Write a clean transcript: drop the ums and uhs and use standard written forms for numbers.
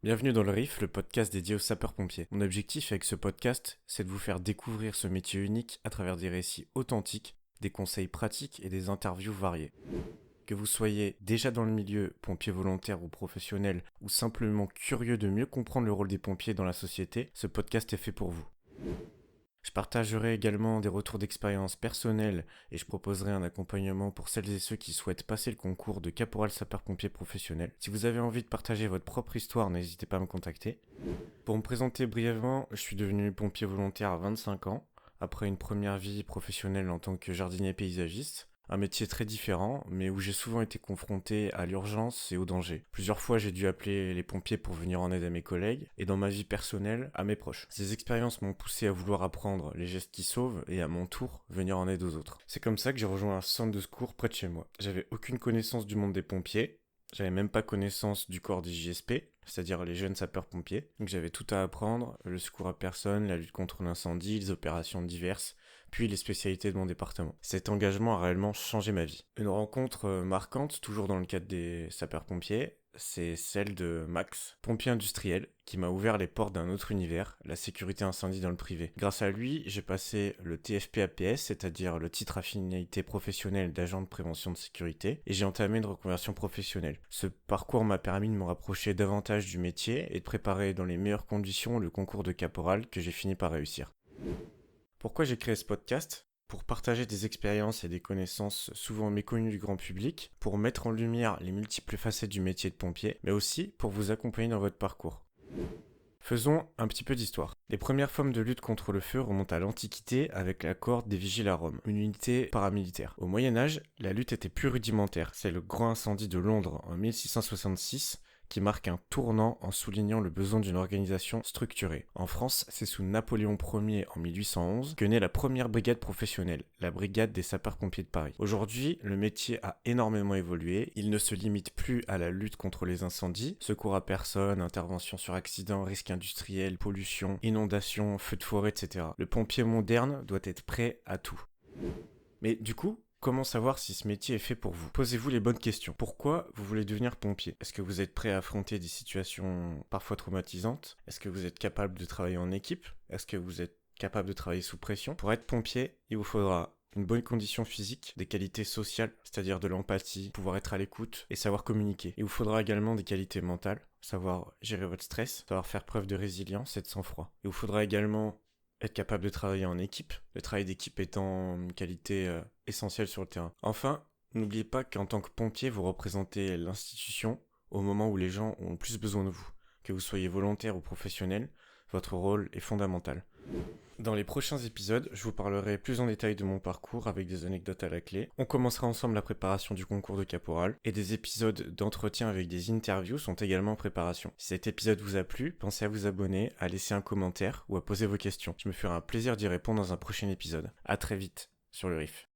Bienvenue dans le RIF, le podcast dédié aux sapeurs-pompiers. Mon objectif avec ce podcast, c'est de vous faire découvrir ce métier unique à travers des récits authentiques, des conseils pratiques et des interviews variées. Que vous soyez déjà dans le milieu, pompier volontaire ou professionnel, ou simplement curieux de mieux comprendre le rôle des pompiers dans la société, ce podcast est fait pour vous. Je partagerai également des retours d'expérience personnels et je proposerai un accompagnement pour celles et ceux qui souhaitent passer le concours de caporal sapeur-pompier professionnel. Si vous avez envie de partager votre propre histoire, n'hésitez pas à me contacter. Pour me présenter brièvement, je suis devenu pompier volontaire à 25 ans, après une première vie professionnelle en tant que jardinier paysagiste. Un métier très différent, mais où j'ai souvent été confronté à l'urgence et au danger. Plusieurs fois, j'ai dû appeler les pompiers pour venir en aide à mes collègues, et dans ma vie personnelle, à mes proches. Ces expériences m'ont poussé à vouloir apprendre les gestes qui sauvent, et à mon tour, venir en aide aux autres. C'est comme ça que j'ai rejoint un centre de secours près de chez moi. J'avais aucune connaissance du monde des pompiers, j'avais même pas connaissance du corps des JSP, c'est-à-dire les jeunes sapeurs-pompiers. Donc j'avais tout à apprendre, le secours à personne, la lutte contre l'incendie, les opérations diverses, puis les spécialités de mon département. Cet engagement a réellement changé ma vie. Une rencontre marquante, toujours dans le cadre des sapeurs-pompiers, c'est celle de Max, pompier industriel, qui m'a ouvert les portes d'un autre univers, la sécurité incendie dans le privé. Grâce à lui, j'ai passé le TFP-APS, c'est-à-dire le titre à finalité professionnelle d'agent de prévention de sécurité, et j'ai entamé une reconversion professionnelle. Ce parcours m'a permis de me rapprocher davantage du métier et de préparer dans les meilleures conditions le concours de caporal que j'ai fini par réussir. Pourquoi j'ai créé ce podcast ? Pour partager des expériences et des connaissances souvent méconnues du grand public, pour mettre en lumière les multiples facettes du métier de pompier, mais aussi pour vous accompagner dans votre parcours. Faisons un petit peu d'histoire. Les premières formes de lutte contre le feu remontent à l'Antiquité avec la cohorte des vigiles à Rome, une unité paramilitaire. Au Moyen-Âge, la lutte était plus rudimentaire. C'est le grand incendie de Londres en 1666 qui marque un tournant en soulignant le besoin d'une organisation structurée. En France, c'est sous Napoléon Ier en 1811 que naît la première brigade professionnelle, la brigade des sapeurs-pompiers de Paris. Aujourd'hui, le métier a énormément évolué, il ne se limite plus à la lutte contre les incendies, secours à personne, intervention sur accident, risques industriels, pollution, inondation, feux de forêt, etc. Le pompier moderne doit être prêt à tout. Mais du coup, comment savoir si ce métier est fait pour vous ? Posez-vous les bonnes questions. Pourquoi vous voulez devenir pompier ? Est-ce que vous êtes prêt à affronter des situations parfois traumatisantes ? Est-ce que vous êtes capable de travailler en équipe ? Est-ce que vous êtes capable de travailler sous pression ? Pour être pompier, il vous faudra une bonne condition physique, des qualités sociales, c'est-à-dire de l'empathie, pouvoir être à l'écoute et savoir communiquer. Il vous faudra également des qualités mentales, savoir gérer votre stress, savoir faire preuve de résilience et de sang-froid. Il vous faudra également être capable de travailler en équipe, le travail d'équipe étant une qualité essentielle sur le terrain. Enfin, n'oubliez pas qu'en tant que pompier, vous représentez l'institution au moment où les gens ont le plus besoin de vous. Que vous soyez volontaire ou professionnel, votre rôle est fondamental. Dans les prochains épisodes, je vous parlerai plus en détail de mon parcours avec des anecdotes à la clé. On commencera ensemble la préparation du concours de caporal et des épisodes d'entretien avec des interviews sont également en préparation. Si cet épisode vous a plu, pensez à vous abonner, à laisser un commentaire ou à poser vos questions. Je me ferai un plaisir d'y répondre dans un prochain épisode. À très vite sur le RIF.